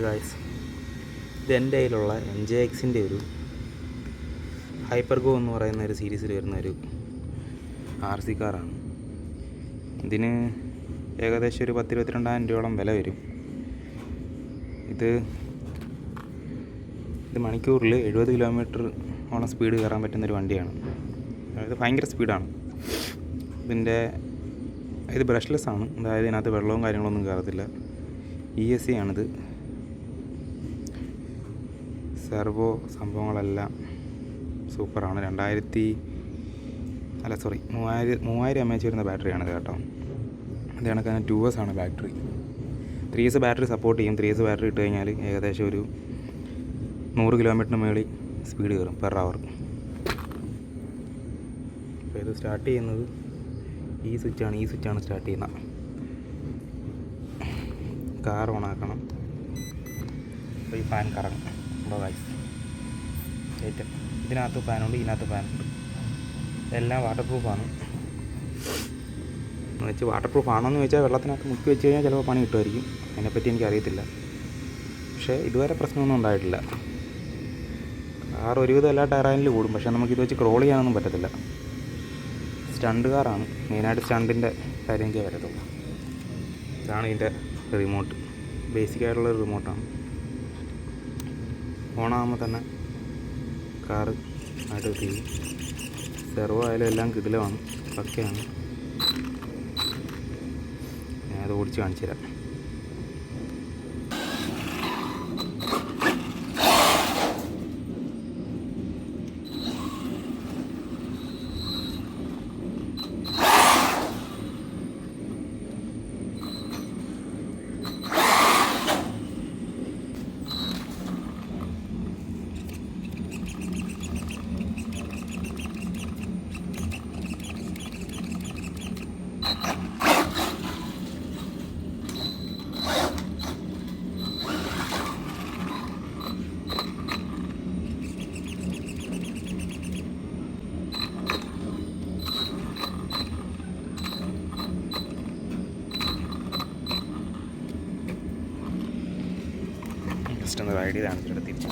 Guys, ഇത് എൻ്റെ കയ്യിലുള്ള NJXൻ്റെ ഒരു ഹൈപ്പർഗോ എന്ന് പറയുന്ന ഒരു സീരീസിൽ വരുന്ന ഒരു RC കാറാണ്. ഇതിന് ഏകദേശം ഒരു 10-22,000 രൂപയോളം വില വരും. ഇത് മണിക്കൂറിൽ 70 കിലോമീറ്റർ ഓളം സ്പീഡ് കയറാൻ പറ്റുന്നൊരു വണ്ടിയാണ്. അതായത് ഭയങ്കര സ്പീഡാണ്. ഇത് ബ്രഷ്ലെസ് ആണ്, അതായത് ഇതിനകത്ത് വെള്ളവും കാര്യങ്ങളൊന്നും കയറത്തില്ല. ESC ആണിത്. സെർവോ സംഭവങ്ങളെല്ലാം സൂപ്പറാണ്. 3000 mAh വരുന്ന ബാറ്ററിയാണിത് കേട്ടോ. ഇത് കണക്കാണ് 2S ആണ് ബാറ്ററി. 3S ബാറ്ററി സപ്പോർട്ട് ചെയ്യും. 3S ബാറ്ററി ഇട്ട് കഴിഞ്ഞാൽ ഏകദേശം ഒരു 100 കിലോമീറ്ററിന് മേളിൽ സ്പീഡ് കയറും പെർ അവർ. അപ്പോൾ ഇത് സ്റ്റാർട്ട് ചെയ്യുന്നത് ഈ സ്വിച്ചാണ് സ്റ്റാർട്ട് ചെയ്യുന്നത്. കാർ ഓണാക്കണം. അപ്പോൾ ഈ ഫാൻ കറങ്ങും. ഇതിനകത്ത് ഫാനുണ്ട്, ഇതിനകത്ത് ഫാനുണ്ട്. എല്ലാം വാട്ടർ പ്രൂഫാണ്. വാട്ടർ പ്രൂഫ് ആണോയെന്ന് ചോദിച്ചാൽ വെള്ളത്തിനകത്ത് മുക്കി വെച്ച് കഴിഞ്ഞാൽ ചിലപ്പോൾ പണി കിട്ടുമായിരിക്കും. അതിനെപ്പറ്റി എനിക്കറിയത്തില്ല. പക്ഷേ ഇതുവരെ പ്രശ്നമൊന്നും ഉണ്ടായിട്ടില്ല. കാർ ഒരുവിധം എല്ലാ ടയറാനിലും കൂടും. പക്ഷേ നമുക്കിത് വെച്ച് ക്രോൾ ചെയ്യാനൊന്നും പറ്റത്തില്ല. സ്റ്റണ്ട് കാറാണ്. മെയിനായിട്ട് സ്റ്റണ്ടിൻ്റെ കാര്യം ചെയ്യാൻ പറ്റത്തുള്ളൂ. ഇതാണ് ഇതിൻ്റെ റിമോട്ട്. ബേസിക്കായിട്ടുള്ളൊരു റിമോട്ടാണ്. ഓണാകുമ്പോൾ തന്നെ കാറ് ആയിട്ട് ചെയ്യും. സെർവോ ആയാലും എല്ലാം കിടിലമാണ്, പക്കയാണ്. ഞാനത് ഓടിച്ച് കാണിച്ചു തരാം. ജസ്റ്റ് ഒന്ന് റൈഡ് ചെയ്താണ് ഇതിൻ്റെ തിരിച്ച്.